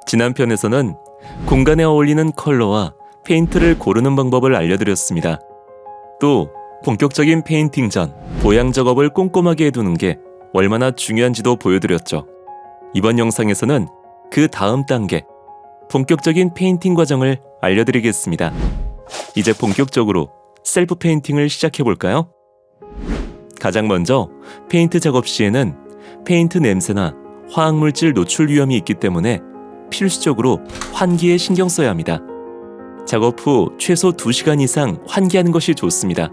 지난 편에서는 공간에 어울리는 컬러와 페인트를 고르는 방법을 알려드렸습니다. 또 본격적인 페인팅 전 보양 작업을 꼼꼼하게 해두는 게 얼마나 중요한지도 보여드렸죠. 이번 영상에서는 그 다음 단계, 본격적인 페인팅 과정을 알려드리겠습니다. 이제 본격적으로 셀프 페인팅을 시작해볼까요? 가장 먼저 페인트 작업 시에는 페인트 냄새나 화학물질 노출 위험이 있기 때문에 필수적으로 환기에 신경 써야 합니다. 작업 후 최소 2시간 이상 환기하는 것이 좋습니다.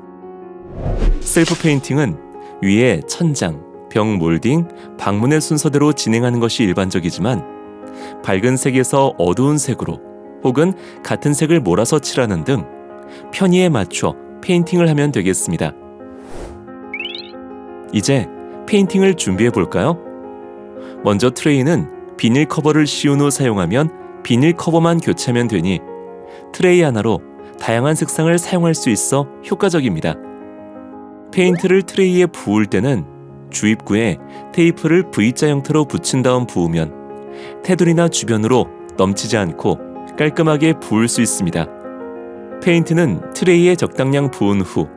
셀프 페인팅은 위에 천장, 벽 몰딩, 방문의 순서대로 진행하는 것이 일반적이지만 밝은 색에서 어두운 색으로 혹은 같은 색을 몰아서 칠하는 등 편의에 맞춰 페인팅을 하면 되겠습니다. 이제 페인팅을 준비해 볼까요? 먼저 트레이는 비닐 커버를 씌운 후 사용하면 비닐 커버만 교체하면 되니 트레이 하나로 다양한 색상을 사용할 수 있어 효과적입니다. 페인트를 트레이에 부을 때는 주입구에 테이프를 V자 형태로 붙인 다음 부으면 테두리나 주변으로 넘치지 않고 깔끔하게 부을 수 있습니다. 페인트는 트레이에 적당량 부은 후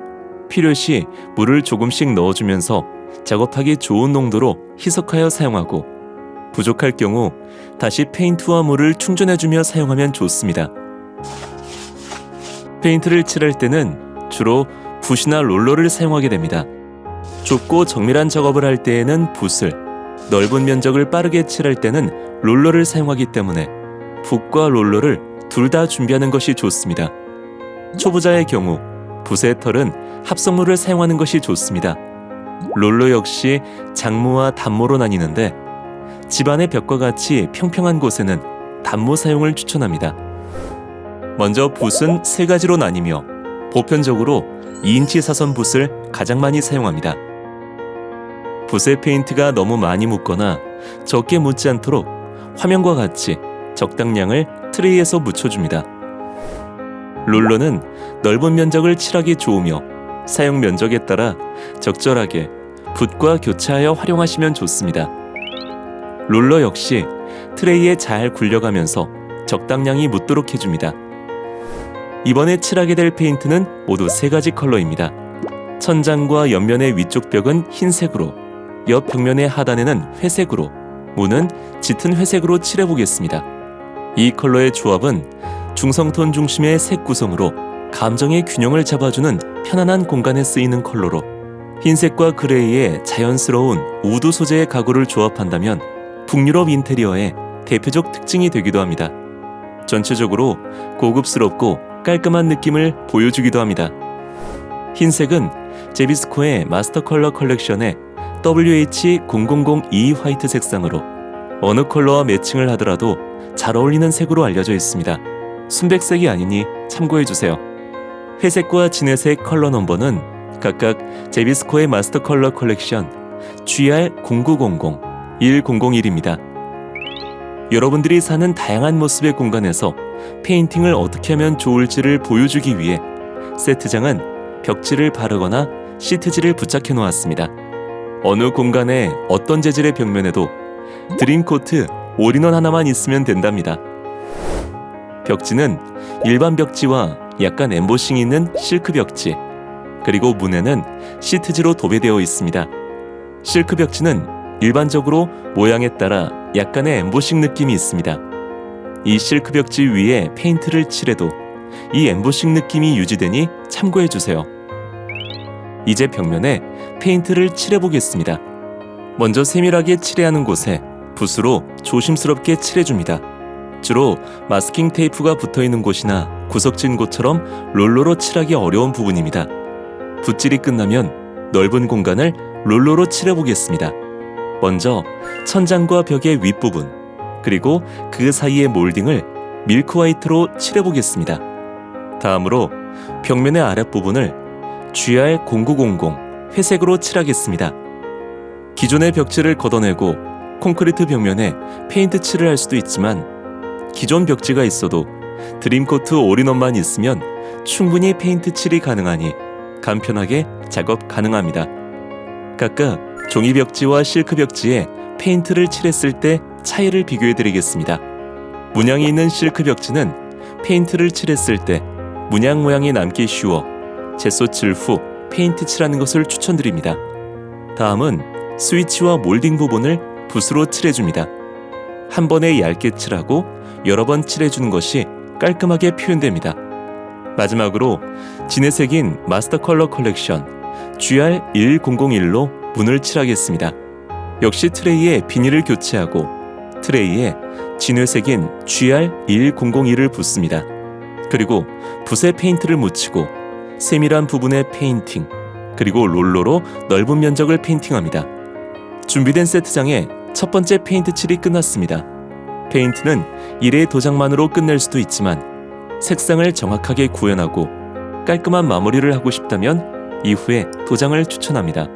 필요시 물을 조금씩 넣어주면서 작업하기 좋은 농도로 희석하여 사용하고 부족할 경우 다시 페인트와 물을 충전해주며 사용하면 좋습니다. 페인트를 칠할 때는 주로 붓이나 롤러를 사용하게 됩니다. 좁고 정밀한 작업을 할 때에는 붓을, 넓은 면적을 빠르게 칠할 때는 롤러를 사용하기 때문에 붓과 롤러를 둘 다 준비하는 것이 좋습니다. 초보자의 경우 붓의 털은 합성물을 사용하는 것이 좋습니다. 롤러 역시 장무와 단모로 나뉘는데 집안의 벽과 같이 평평한 곳에는 단모 사용을 추천합니다. 먼저 붓은 3가지로 나뉘며 보편적으로 2인치 사선 붓을 가장 많이 사용합니다. 붓의 페인트가 너무 많이 묻거나 적게 묻지 않도록 화면과 같이 적당량을 트레이에서 묻혀줍니다. 롤러는 넓은 면적을 칠하기 좋으며 사용 면적에 따라 적절하게 붓과 교차하여 활용하시면 좋습니다. 롤러 역시 트레이에 잘 굴려가면서 적당량이 묻도록 해줍니다. 이번에 칠하게 될 페인트는 모두 3가지 컬러입니다. 천장과 옆면의 위쪽 벽은 흰색으로, 옆 벽면의 하단에는 회색으로, 문은 짙은 회색으로 칠해보겠습니다. 이 컬러의 조합은 중성톤 중심의 색 구성으로 감정의 균형을 잡아주는 편안한 공간에 쓰이는 컬러로 흰색과 그레이의 자연스러운 우드 소재의 가구를 조합한다면 북유럽 인테리어의 대표적 특징이 되기도 합니다. 전체적으로 고급스럽고 깔끔한 느낌을 보여주기도 합니다. 흰색은 제비스코의 마스터 컬러 컬렉션의 WH0002 화이트 색상으로 어느 컬러와 매칭을 하더라도 잘 어울리는 색으로 알려져 있습니다. 순백색이 아니니 참고해주세요. 회색과 진회색 컬러 넘버는 각각 제비스코의 마스터 컬러 컬렉션 GR0900, 1001입니다. 여러분들이 사는 다양한 모습의 공간에서 페인팅을 어떻게 하면 좋을지를 보여주기 위해 세트장은 벽지를 바르거나 시트지를 부착해 놓았습니다. 어느 공간에 어떤 재질의 벽면에도 드림코트 올인원 하나만 있으면 된답니다. 벽지는 일반 벽지와 약간 엠보싱이 있는 실크 벽지, 그리고 문에는 시트지로 도배되어 있습니다. 실크 벽지는 일반적으로 모양에 따라 약간의 엠보싱 느낌이 있습니다. 이 실크 벽지 위에 페인트를 칠해도 이 엠보싱 느낌이 유지되니 참고해주세요. 이제 벽면에 페인트를 칠해보겠습니다. 먼저 세밀하게 칠해야 하는 곳에 붓으로 조심스럽게 칠해줍니다. 주로 마스킹 테이프가 붙어있는 곳이나 구석진 곳처럼 롤러로 칠하기 어려운 부분입니다. 붓질이 끝나면 넓은 공간을 롤러로 칠해보겠습니다. 먼저 천장과 벽의 윗부분, 그리고 그 사이의 몰딩을 밀크 화이트로 칠해보겠습니다. 다음으로 벽면의 아랫부분을 GR0900 회색으로 칠하겠습니다. 기존의 벽지를 걷어내고 콘크리트 벽면에 페인트 칠을 할 수도 있지만 기존 벽지가 있어도 드림코트 올인원만 있으면 충분히 페인트 칠이 가능하니 간편하게 작업 가능합니다. 각각 종이 벽지와 실크 벽지에 페인트를 칠했을 때 차이를 비교해 드리겠습니다. 문양이 있는 실크 벽지는 페인트를 칠했을 때 문양 모양이 남기 쉬워 젯소 칠 후 페인트 칠하는 것을 추천드립니다. 다음은 스위치와 몰딩 부분을 붓으로 칠해줍니다. 한 번에 얇게 칠하고 여러 번 칠해주는 것이 깔끔하게 표현됩니다. 마지막으로 진의 색인 마스터 컬러 컬렉션 GR1001로 문을 칠하겠습니다. 역시 트레이에 비닐을 교체하고 트레이에 진회색인 GR1001을 붓습니다. 그리고 붓에 페인트를 묻히고 세밀한 부분에 페인팅, 그리고 롤러로 넓은 면적을 페인팅합니다. 준비된 세트장에 첫 번째 페인트 칠이 끝났습니다. 페인트는 1회 도장만으로 끝낼 수도 있지만 색상을 정확하게 구현하고 깔끔한 마무리를 하고 싶다면 이후에 도장을 추천합니다.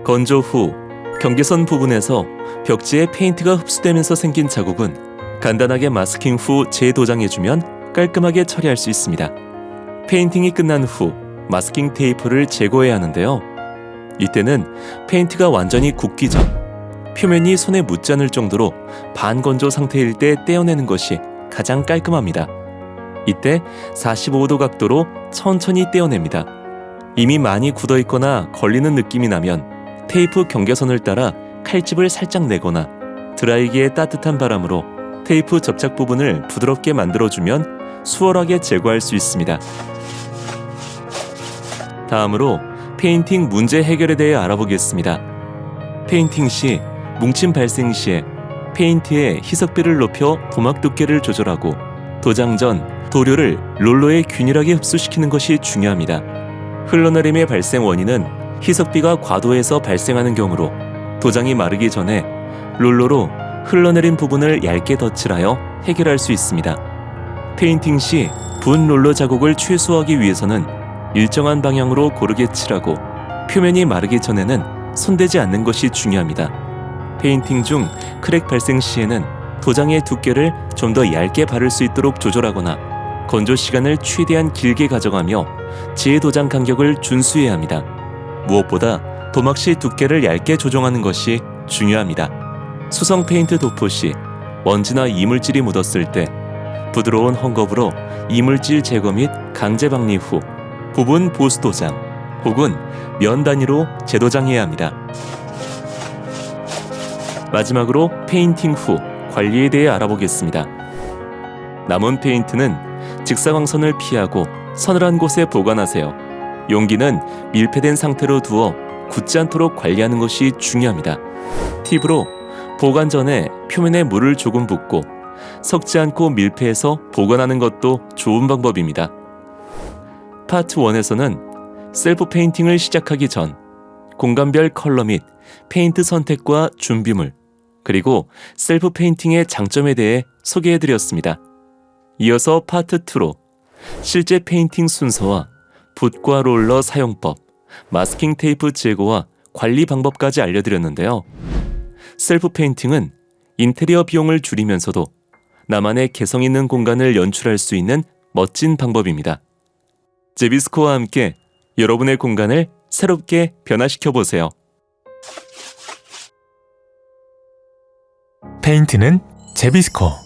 건조 후 경계선 부분에서 벽지에 페인트가 흡수되면서 생긴 자국은 간단하게 마스킹 후 재도장해주면 깔끔하게 처리할 수 있습니다. 페인팅이 끝난 후 마스킹 테이프를 제거해야 하는데요. 이때는 페인트가 완전히 굳기 전 표면이 손에 묻지 않을 정도로 반건조 상태일 때 떼어내는 것이 가장 깔끔합니다. 이때 45도 각도로 천천히 떼어냅니다. 이미 많이 굳어 있거나 걸리는 느낌이 나면 테이프 경계선을 따라 칼집을 살짝 내거나 드라이기의 따뜻한 바람으로 테이프 접착 부분을 부드럽게 만들어주면 수월하게 제거할 수 있습니다. 다음으로 페인팅 문제 해결에 대해 알아보겠습니다. 페인팅 시 뭉침 발생 시에 페인트의 희석비를 높여 도막 두께를 조절하고 도장 전 도료를 롤러에 균일하게 흡수시키는 것이 중요합니다. 흘러내림의 발생 원인은 희석비가 과도해서 발생하는 경우로 도장이 마르기 전에 롤러로 흘러내린 부분을 얇게 덧칠하여 해결할 수 있습니다. 페인팅 시 분 롤러 자국을 최소화하기 위해서는 일정한 방향으로 고르게 칠하고 표면이 마르기 전에는 손대지 않는 것이 중요합니다. 페인팅 중 크랙 발생 시에는 도장의 두께를 좀 더 얇게 바를 수 있도록 조절하거나 건조 시간을 최대한 길게 가져가며 재도장 간격을 준수해야 합니다. 무엇보다 도막 시 두께를 얇게 조정하는 것이 중요합니다. 수성 페인트 도포 시 먼지나 이물질이 묻었을 때 부드러운 헝겊으로 이물질 제거 및 강제 박리 후 부분 보수 도장 혹은 면 단위로 재도장해야 합니다. 마지막으로 페인팅 후 관리에 대해 알아보겠습니다. 남은 페인트는 직사광선을 피하고 서늘한 곳에 보관하세요. 용기는 밀폐된 상태로 두어 굳지 않도록 관리하는 것이 중요합니다. 팁으로 보관 전에 표면에 물을 조금 붓고 섞지 않고 밀폐해서 보관하는 것도 좋은 방법입니다. 파트 1에서는 셀프 페인팅을 시작하기 전 공간별 컬러 및 페인트 선택과 준비물, 그리고 셀프 페인팅의 장점에 대해 소개해드렸습니다. 이어서 파트 2로 실제 페인팅 순서와 붓과 롤러 사용법, 마스킹 테이프 제거와 관리 방법까지 알려드렸는데요. 셀프 페인팅은 인테리어 비용을 줄이면서도 나만의 개성 있는 공간을 연출할 수 있는 멋진 방법입니다. 제비스코와 함께 여러분의 공간을 새롭게 변화시켜보세요. 페인트는 제비스코.